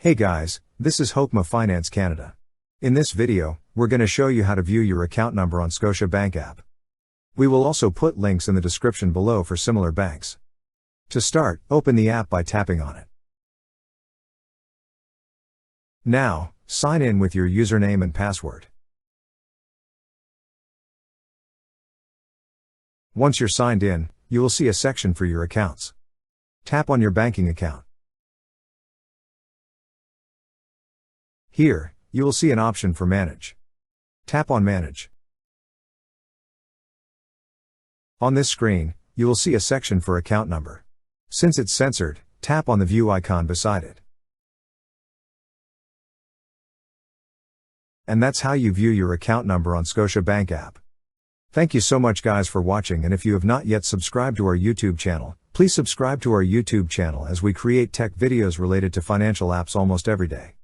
Hey guys, this is Hokma Finance Canada. In this video, we're going to show you how to view your account number on Scotia Bank app. We will also put links in the description below for similar banks. To start, open the app by tapping on it. Now, sign in with your username and password. Once you're signed in, you will see a section for your accounts. Tap on your banking account. Here, you will see an option for Manage. Tap on Manage. On this screen, you will see a section for account number. Since it's censored, tap on the view icon beside it. And that's how you view your account number on Scotia Bank app. Thank you so much guys for watching, and if you have not yet subscribed to our YouTube channel, please subscribe to our YouTube channel as we create tech videos related to financial apps almost every day.